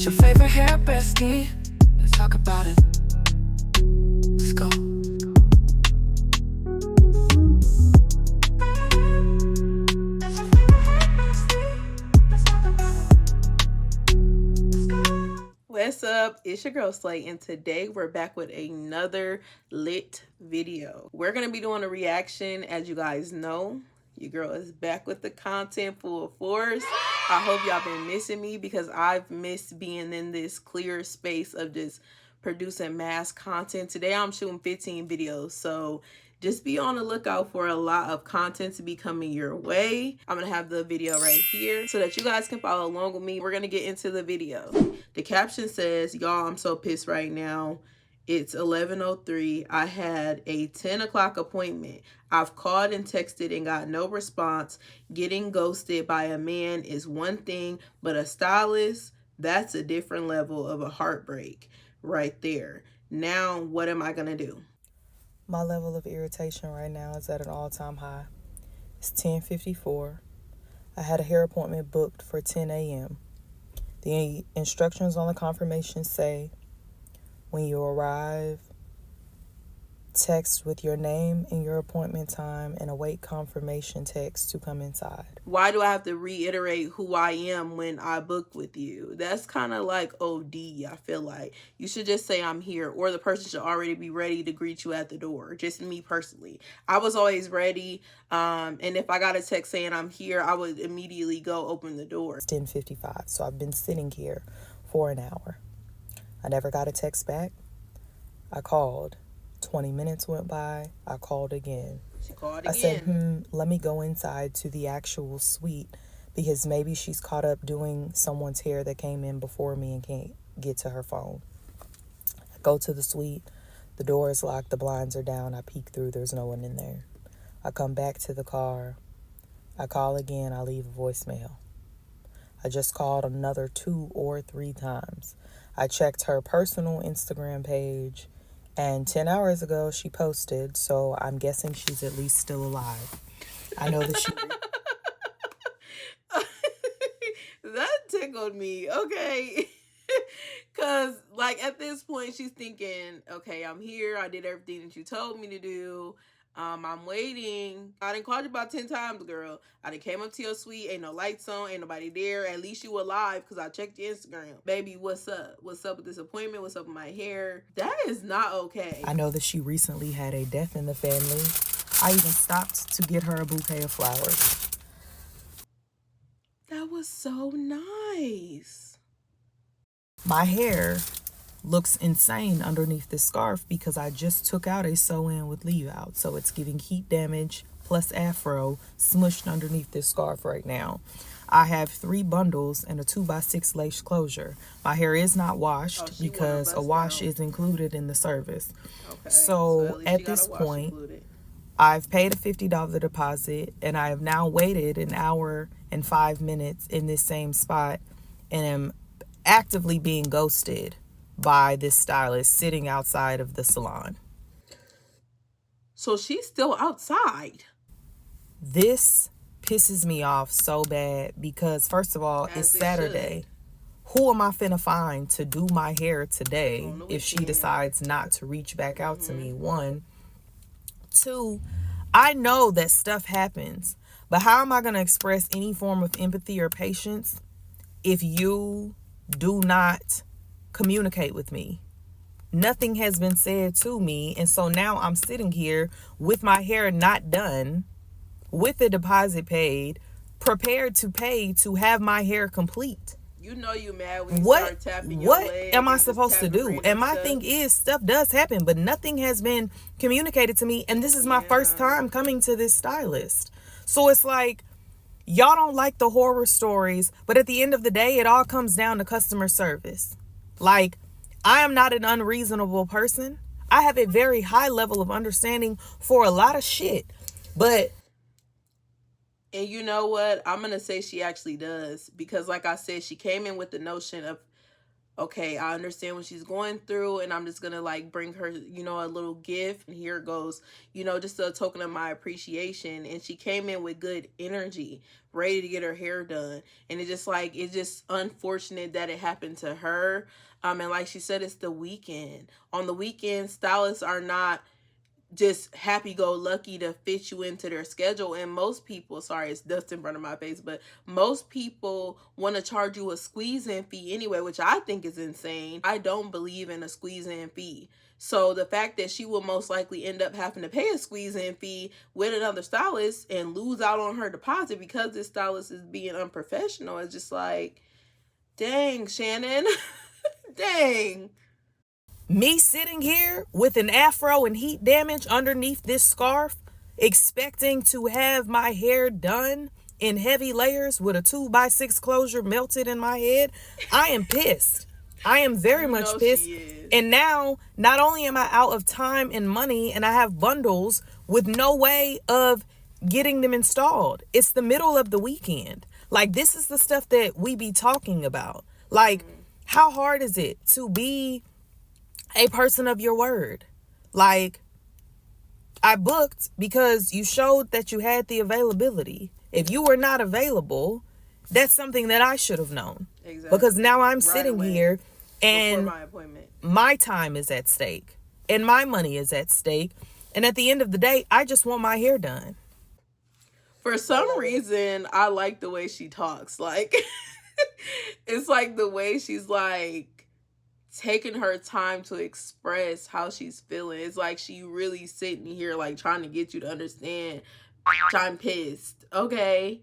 What's your favorite hair, bestie? Let's talk about it. Let's go. What's up? It's your girl Slay, and today we're back with another lit video. We're gonna be doing a reaction. As you guys know, your girl is back with the content full force. I hope y'all been missing me because I've missed being in this clear space of just producing mass content. Today I'm shooting 15 videos, so just be on the lookout for a lot of content to be coming your way. I'm gonna have the video right here so that you guys can follow along with me. We're gonna get into the video. The caption says, y'all, I'm so pissed right now. It's 11:03. I had a 10 o'clock appointment. I've called and texted and got no response. Getting ghosted by a man is one thing, but a stylist, that's a different level of a heartbreak right there. Now, what am I gonna do? My level of irritation right now is at an all-time high. It's 10:54. I had a hair appointment booked for 10 a.m. The instructions on the confirmation say, when you arrive, text with your name and your appointment time and await confirmation text to come inside. Why do I have to reiterate who I am when I book with you? That's kind of like OD, I feel like. You should just say I'm here, or the person should already be ready to greet you at the door. Just me personally. I was always ready, and if I got a text saying I'm here, I would immediately go open the door. It's 10:55, so I've been sitting here for an hour. I never got a text back. I called. 20 minutes went by. I called again. She called again. I said, let me go inside to the actual suite because maybe she's caught up doing someone's hair that came in before me and can't get to her phone. I go to the suite. The door is locked. The blinds are down. I peek through. There's no one in there. I come back to the car. I call again. I leave a voicemail. I just called another 2 or 3 times. I checked her personal Instagram page, and 10 hours ago she posted, so I'm guessing she's at least still alive. I know that she... That tickled me, okay? Because, like, at this point, she's thinking, okay, I'm here. I did everything that you told me to do. I'm waiting. I done called you about 10 times, girl. I done came up to your suite. Ain't no lights on. Ain't nobody there. At least you alive because I checked your Instagram. Baby, what's up? What's up with this appointment? What's up with my hair? That is not okay. I know that she recently had a death in the family. I even stopped to get her a bouquet of flowers. That was so nice. My hair looks insane underneath this scarf because I just took out a sew-in with leave out. So it's giving heat damage plus afro smushed underneath this scarf right now. I have 3 bundles and a 2x6 lace closure. My hair is not washed because a wash is included in the service. Okay. So at this point, I've paid a $50 deposit and I have now waited an hour and 5 minutes in this same spot and am actively being ghosted by this stylist sitting outside of the salon. So she's still outside. This pisses me off so bad because, first of all, it's Saturday. Who am I finna find to do my hair today if she decides not to reach back out to me? 1. 2, I know that stuff happens, but how am I gonna express any form of empathy or patience if you do not communicate with me? Nothing has been said to me, and so now I'm sitting here with my hair not done, with the deposit paid, prepared to pay to have my hair complete. You know you mad when you start tapping your leg. What am I supposed to do? And my thing is, stuff does happen, but nothing has been communicated to me, and this is my first time coming to this stylist. So it's like, y'all don't like the horror stories, but at the end of the day, it all comes down to customer service. Like, I am not an unreasonable person. I have a very high level of understanding for a lot of shit. But... And you know what? I'm going to say she actually does. Because like I said, she came in with the notion of okay, I understand what she's going through, and I'm just gonna like bring her, you know, a little gift, and here it goes, you know, just a token of my appreciation. And she came in with good energy, ready to get her hair done. And it's just unfortunate that it happened to her. And like she said, it's the weekend. On the weekend, stylists are not just happy-go-lucky to fit you into their schedule. And most people, sorry, it's dust in front of my face, but most people want to charge you a squeeze-in fee anyway, which I think is insane. I don't believe in a squeeze-in fee. So the fact that she will most likely end up having to pay a squeeze-in fee with another stylist and lose out on her deposit because this stylist is being unprofessional is just like, dang, Shannon. Dang. Me sitting here with an afro and heat damage underneath this scarf, expecting to have my hair done in heavy layers with a 2x6 closure melted in my head, I am pissed. I am very much pissed. And now, not only am I out of time and money, and I have bundles with no way of getting them installed. It's the middle of the weekend. Like, this is the stuff that we be talking about. Like, how hard is it to be a person of your word? Like, I booked because you showed that you had the availability. If you were not available, that's something that I should have known. Exactly. Because now I'm sitting here and my time is at stake and my money is at stake. And at the end of the day, I just want my hair done. For some reason, I like the way she talks. Like, it's like the way she's like taking her time to express how she's feeling. It's like she really sitting here like trying to get you to understand, I'm pissed, okay?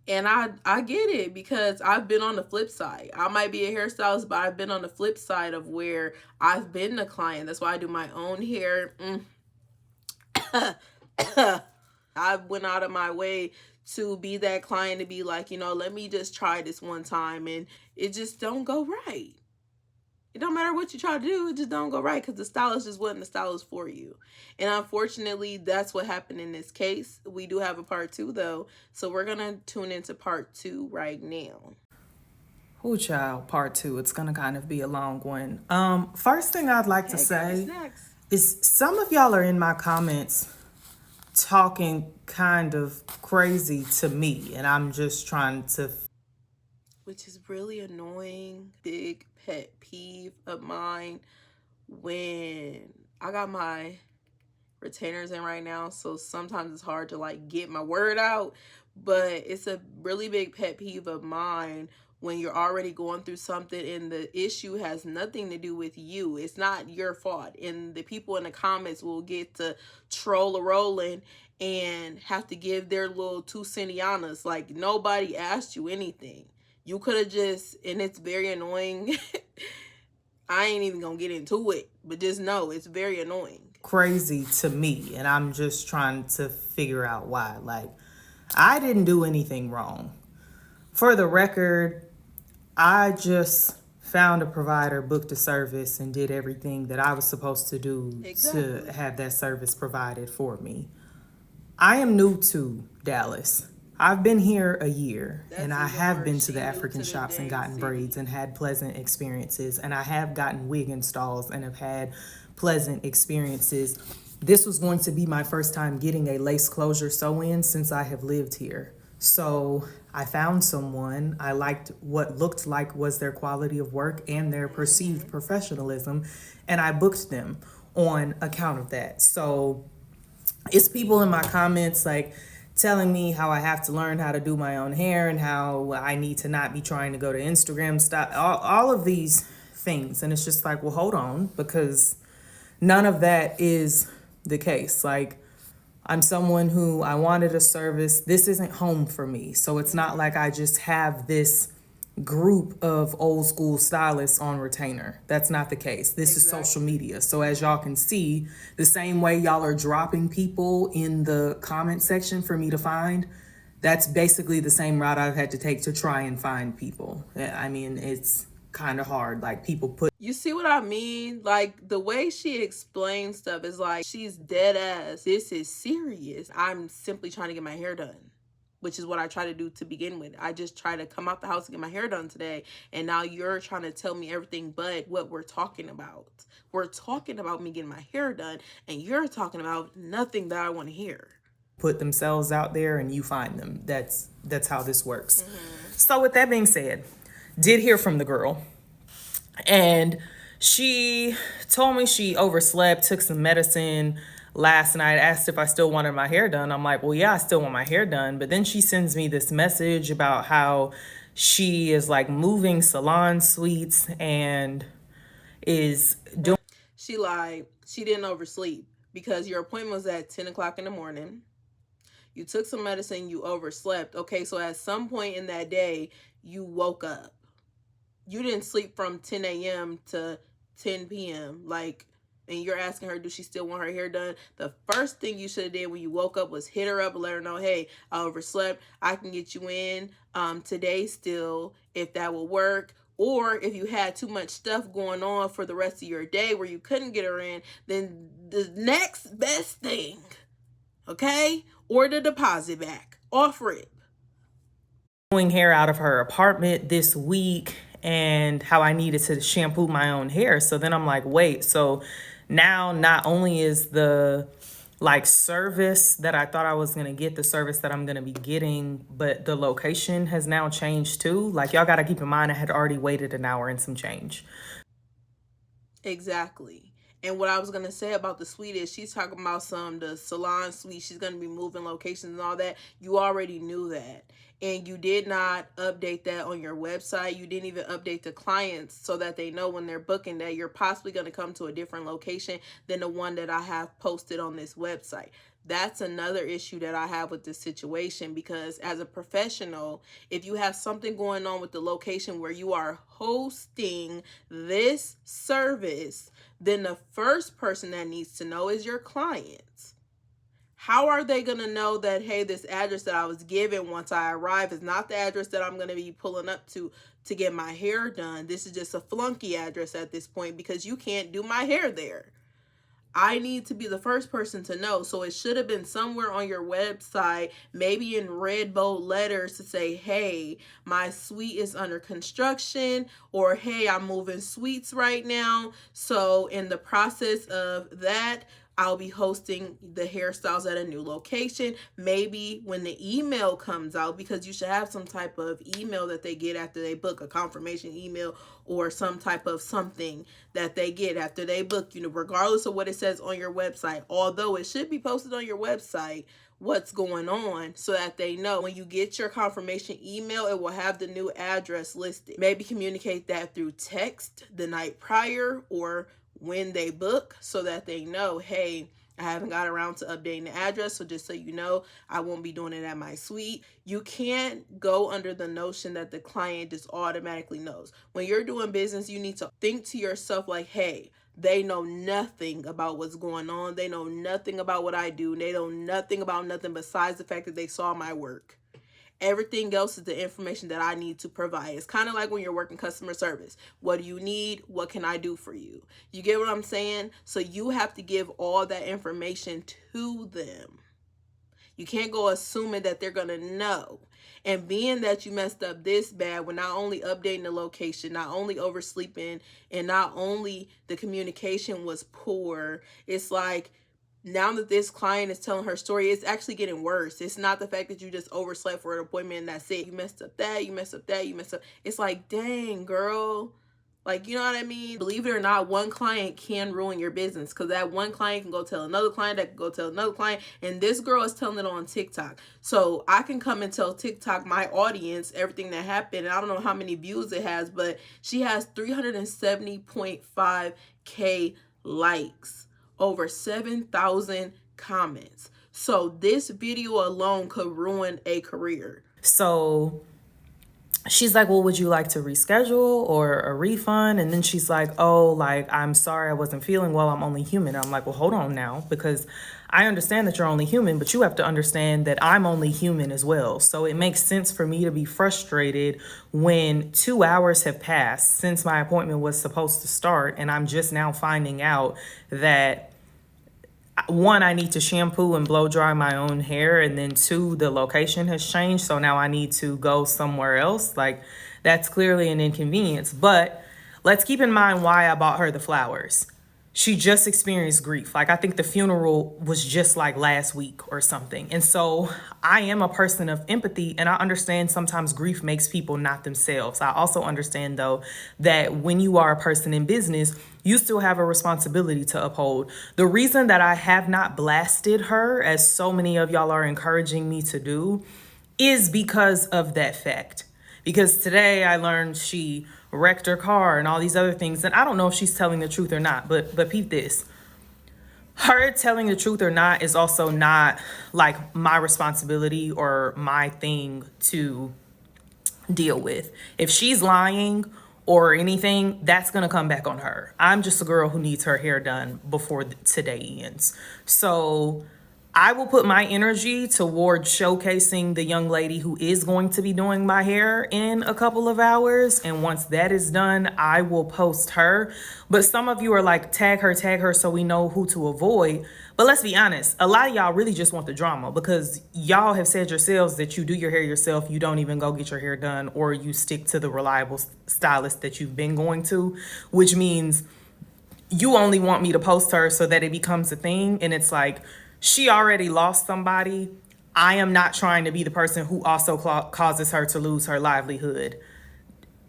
And I get it, because I've been on the flip side. I might be a hairstylist, but I've been on the flip side of where I've been the client. That's why I do my own hair. I went out of my way to be that client, to be like, you know, let me just try this one time, and it just don't go right. It don't matter what you try to do, it just don't go right, because the stylist just wasn't the stylist for you. And unfortunately, that's what happened in this case. We do have a part 2 though, so we're gonna tune into part 2 right now. Oh, child, part 2. It's gonna kind of be a long one. First thing I'd like to say is some of y'all are in my comments talking kind of crazy to me, and I'm just trying to, which is really annoying. Big pet peeve of mine when I got my retainers in right now, so sometimes it's hard to like get my word out, but it's a really big pet peeve of mine when you're already going through something and the issue has nothing to do with you. It's not your fault, and the people in the comments will get to troll a rolling and have to give their little 2 centianas. Like, nobody asked you anything. You could have just, and it's very annoying. I ain't even gonna get into it, but just know it's very annoying. Crazy to me, and I'm just trying to figure out why. Like, I didn't do anything wrong. For the record, I just found a provider, booked a service, and did everything that I was supposed to do to have that service provided for me. I am new to Dallas. I've been here a year, and I have been to the African shops and gotten braids and had pleasant experiences, and I have gotten wig installs and have had pleasant experiences. This was going to be my first time getting a lace closure sew-in since I have lived here. So I found someone. I liked what looked like was their quality of work and their perceived professionalism, and I booked them on account of that. So it's people in my comments like telling me how I have to learn how to do my own hair and how I need to not be trying to go to Instagram, stop, all of these things. And it's just like, well, hold on, because none of that is the case. Like, I'm someone who I wanted a service. This isn't home for me. So it's not like I just have this group of old school stylists on retainer. That's not the case. This is social media. So as y'all can see, the same way y'all are dropping people in the comment section for me to find, that's basically the same route I've had to take to try and find people. I mean, it's kind of hard. Like, people put, you see what I mean? Like, the way she explains stuff is like she's dead ass. This is serious. I'm simply trying to get my hair done. which is what I try to do to begin with. I just try to come out the house and get my hair done today. And now you're trying to tell me everything but what we're talking about. We're talking about me getting my hair done, and you're talking about nothing that I want to hear. Put themselves out there and you find them. That's how this works. So with that being said, did hear from the girl. And she told me she overslept, took some medicine last night, asked if I still wanted my hair done. I'm like, well, yeah, I still want my hair done. But then she sends me this message about how she is like moving Salon suites and is doing. She lied. She didn't oversleep because your appointment was at 10 o'clock in the morning. You took some medicine, you overslept. Okay, so at some point in that day, you woke up. You didn't sleep from 10 a.m. to 10 p.m. And you're asking her, do she still want her hair done? The first thing you should have did when you woke up was hit her up and let her know, hey, I overslept. I can get you in today still, if that will work. Or if you had too much stuff going on for the rest of your day where you couldn't get her in, then the next best thing, okay? Or the deposit back. Offer it. Doing hair out of her apartment this week and how I needed to shampoo my own hair. So then I'm like, wait, so now not only is the service that I thought I was going to get, the service that I'm going to be getting, but the location has now changed too. Y'all got to keep in mind, I had already waited an hour and some change. Exactly. And what I was going to say about the suite is she's talking about the Salon suite. She's going to be moving locations and all that. You already knew that. And you did not update that on your website. You didn't even update the clients so that they know when they're booking that you're possibly going to come to a different location than the one that I have posted on this website. That's another issue that I have with this situation, because as a professional, if you have something going on with the location where you are hosting this service, then the first person that needs to know is your clients. How are they going to know that, hey, this address that I was given once I arrive is not the address that I'm going to be pulling up to get my hair done? This is just a flunky address at this point because you can't do my hair there. I need to be the first person to know. So it should have been somewhere on your website, maybe in red bold letters, to say, hey, my suite is under construction, or hey, I'm moving suites right now. So in the process of that, I'll be hosting the hairstyles at a new location. Maybe when the email comes out, because you should have some type of email that they get after they book, a confirmation email or some type of something that they get after they book, regardless of what it says on your website. Although it should be posted on your website what's going on, so that they know when you get your confirmation email, it will have the new address listed. Maybe communicate that through text the night prior or when they book, so that they know, hey, I haven't got around to updating the address, so just so you know, I won't be doing it at my suite. You can't go under the notion that the client just automatically knows. When you're doing business, you need to think to yourself like, hey, they know nothing about what's going on. They know nothing about what I do. They know nothing about nothing besides the fact that they saw my work. Everything else is the information that I need to provide. It's kind of like when you're working customer service. What do you need? What can I do for you? You get what I'm saying? So you have to give all that information to them. You can't go assuming that they're going to know. And being that you messed up this bad with not only updating the location, not only oversleeping, and not only the communication was poor, it's like, now that this client is telling her story, it's actually getting worse. It's not the fact that you just overslept for an appointment and that's it. You messed up that, you messed up that, you messed up. It's like, dang, girl. You know what I mean? Believe it or not, one client can ruin your business, because that one client can go tell another client, that can go tell another client. And this girl is telling it on TikTok. So I can come and tell TikTok, my audience, everything that happened. And I don't know how many views it has, but she has 370.5K likes. Over 7,000 comments. So this video alone could ruin a career. So she's like, well, would you like to reschedule or a refund? And then she's like, oh, I'm sorry, I wasn't feeling well. I'm only human. I'm like, well, hold on now, because I understand that you're only human, but you have to understand that I'm only human as well. So it makes sense for me to be frustrated when 2 hours have passed since my appointment was supposed to start, and I'm just now finding out that one, I need to shampoo and blow dry my own hair, and then two, the location has changed, so now I need to go somewhere else. Like, that's clearly an inconvenience. But let's keep in mind why I bought her the flowers. She just experienced grief. Like, I think the funeral was just like last week or something. And so I am a person of empathy, and I understand sometimes grief makes people not themselves. I also understand, though, that when you are a person in business, you still have a responsibility to uphold. The reason that I have not blasted her, as so many of y'all are encouraging me to do, is because of that fact. Because today I learned she wrecked her car and all these other things. And I don't know if she's telling the truth or not, but peep this. Her telling the truth or not is also not like my responsibility or my thing to deal with. If she's lying or anything, that's going to come back on her. I'm just a girl who needs her hair done before today ends. So I will put my energy toward showcasing the young lady who is going to be doing my hair in a couple of hours. And once that is done, I will post her. But some of you are like, tag her so we know who to avoid. But let's be honest, a lot of y'all really just want the drama, because y'all have said yourselves that you do your hair yourself. You don't even go get your hair done, or you stick to the reliable stylist that you've been going to, which means you only want me to post her so that it becomes a thing. And it's like, she already lost somebody. I am not trying to be the person who also causes her to lose her livelihood.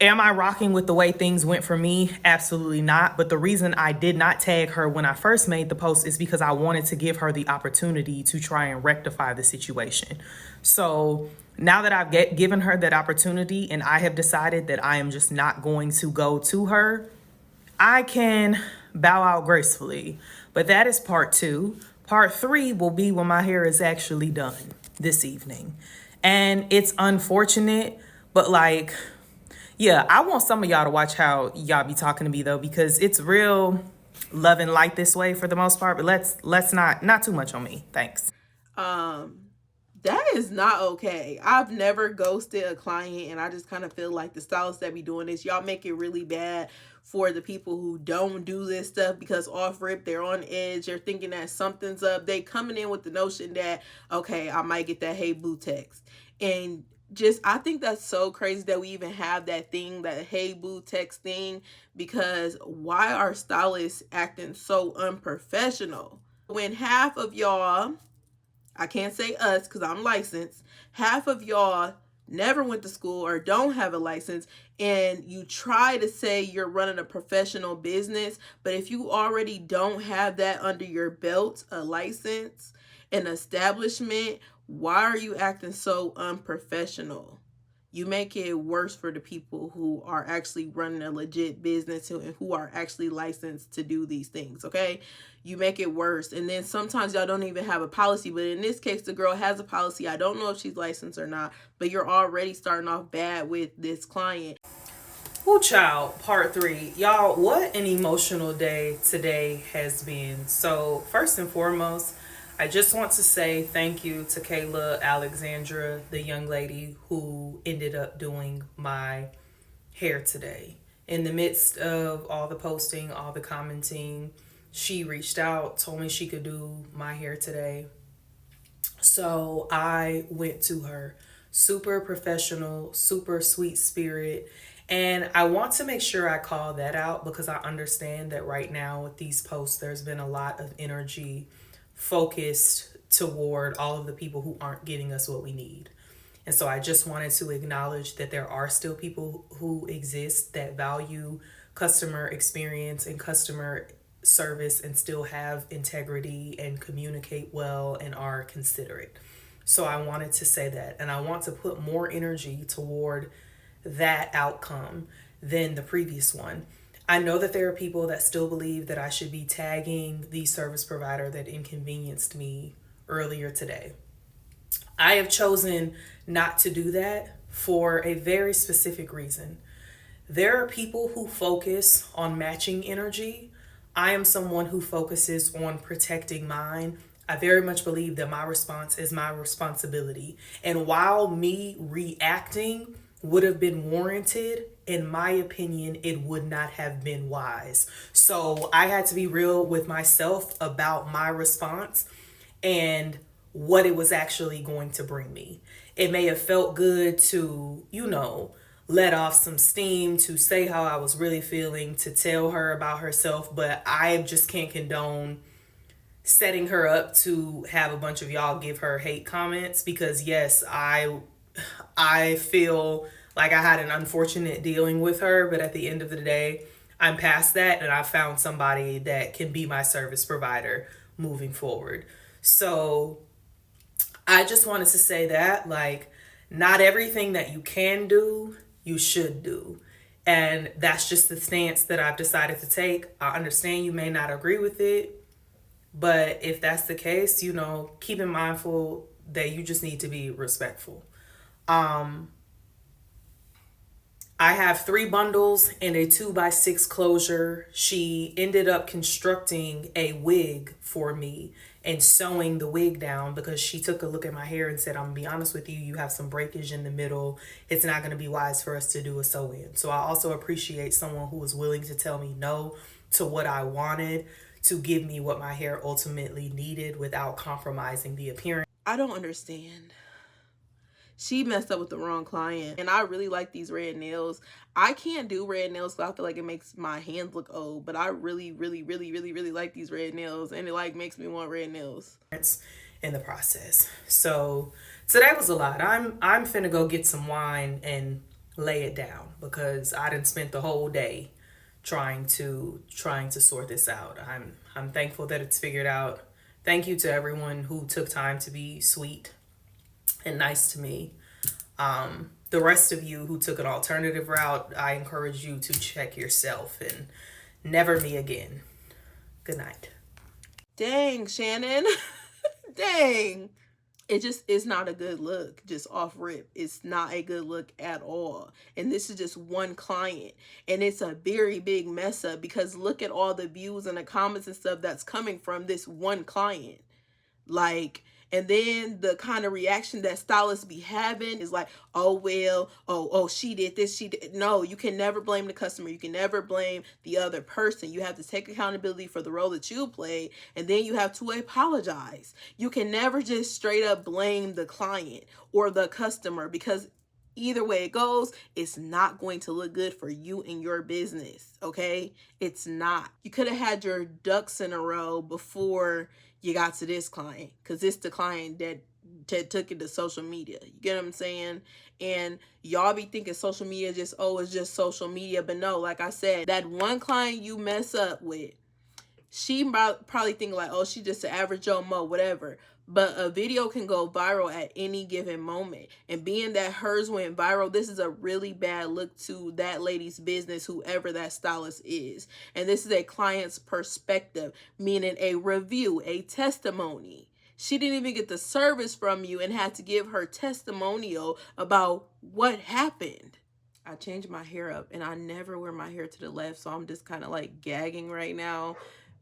Am I rocking with the way things went for me? Absolutely not. But the reason I did not tag her when I first made the post is because I wanted to give her the opportunity to try and rectify the situation. So now that I've given her that opportunity and I have decided that I am just not going to go to her, I can bow out gracefully. But that is part 2. Part 3 will be when my hair is actually done this evening. And it's unfortunate, but like, yeah, I want some of y'all to watch how y'all be talking to me, though, because it's real love and light this way for the most part. But let's not too much on me. Thanks. That is not okay. I've never ghosted a client, and I just kind of feel like the stylists that be doing this, y'all make it really bad for the people who don't do this stuff, because off rip, they're on edge. They're thinking that something's up. They coming in with the notion that, okay, I might get that hey boo text. And just, I think that's so crazy that we even have that thing, that hey boo text thing, because why are stylists acting so unprofessional? When half of y'all, I can't say us because I'm licensed, half of y'all never went to school or don't have a license, and you try to say you're running a professional business, but if you already don't have that under your belt, a license, an establishment, why are you acting so unprofessional? You make it worse for the people who are actually running a legit business and who are actually licensed to do these things, okay? You make it worse. And then sometimes y'all don't even have a policy. But in this case, the girl has a policy. I don't know if she's licensed or not, but you're already starting off bad with this client. Oh, child, part 3. Y'all, what an emotional day today has been. So first and foremost, I just want to say thank you to Kayla Alexandra, the young lady who ended up doing my hair today. In the midst of all the posting, all the commenting, she reached out, told me she could do my hair today. So I went to her. Super professional, super sweet spirit. And I want to make sure I call that out, because I understand that right now with these posts, there's been a lot of energy focused toward all of the people who aren't getting us what we need. And so I just wanted to acknowledge that there are still people who exist that value customer experience and customer service and still have integrity and communicate well and are considerate. So I wanted to say that, and I want to put more energy toward that outcome than the previous one. I know that there are people that still believe that I should be tagging the service provider that inconvenienced me earlier today. I have chosen not to do that for a very specific reason. There are people who focus on matching energy. I am someone who focuses on protecting mine. I very much believe that my response is my responsibility. And while me reacting would have been warranted, in my opinion, it would not have been wise. So I had to be real with myself about my response and what it was actually going to bring me. It may have felt good to, let off some steam, to say how I was really feeling, to tell her about herself, but I just can't condone setting her up to have a bunch of y'all give her hate comments, because yes, I feel like I had an unfortunate dealing with her, but at the end of the day, I'm past that and I found somebody that can be my service provider moving forward. So I just wanted to say that, like, not everything that you can do, you should do. And that's just the stance that I've decided to take. I understand you may not agree with it, but if that's the case, keep in mindful that you just need to be respectful. I have 3 bundles and a 2x6 closure. She ended up constructing a wig for me and sewing the wig down, because she took a look at my hair and said, I'm gonna be honest with you, you have some breakage in the middle. It's not gonna be wise for us to do a sew-in. So I also appreciate someone who was willing to tell me no to what I wanted, to give me what my hair ultimately needed without compromising the appearance. I don't understand. She messed up with the wrong client. And I really like these red nails. I can't do red nails because I feel like it makes my hands look old. But I really, really, really, really, really like these red nails. And it like makes me want red nails. In the process. So that was a lot. I'm finna go get some wine and lay it down, because I done spent the whole day trying to sort this out. I'm thankful that it's figured out. Thank you to everyone who took time to be sweet and nice to me. The rest of you who took an alternative route, I encourage you to check yourself, and never me again. Good night. Dang, Shannon. Dang. It just is not a good look, just off rip. It's not a good look at all. And this is just one client. And it's a very big mess up, because look at all the views and the comments and stuff that's coming from this one client. Like, and then the kind of reaction that stylists be having is like, oh, well, oh, she did this, she did. No, you can never blame the customer. You can never blame the other person. You have to take accountability for the role that you played, and then you have to apologize. You can never just straight up blame the client or the customer, because either way it goes, it's not going to look good for you and your business, okay? It's not. You could have had your ducks in a row before you got to this client, because it's the client that took it to social media. You get what I'm saying? And y'all be thinking social media just, it's just social media. But no, like I said, that one client you mess up with, she probably think like, oh, she just an average Joe Mo, whatever. But a video can go viral at any given moment. And being that hers went viral, this is a really bad look to that lady's business, whoever that stylist is. And this is a client's perspective, meaning a review, a testimony. She didn't even get the service from you and had to give her testimonial about what happened. I changed my hair up, and I never wear my hair to the left, so I'm just kind of like gagging right now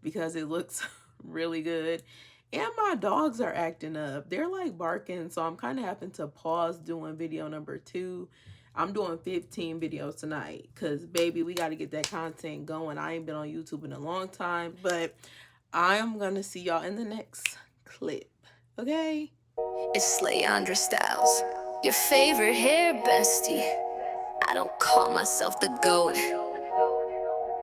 because it looks really good. And my dogs are acting up. They're like barking, so I'm kind of having to pause doing video number 2. I'm doing 15 videos tonight because, baby, we got to get that content going. I ain't been on YouTube in a long time, but I'm going to see y'all in the next clip, okay? It's Leandra Styles, your favorite hair bestie. I don't call myself the GOAT,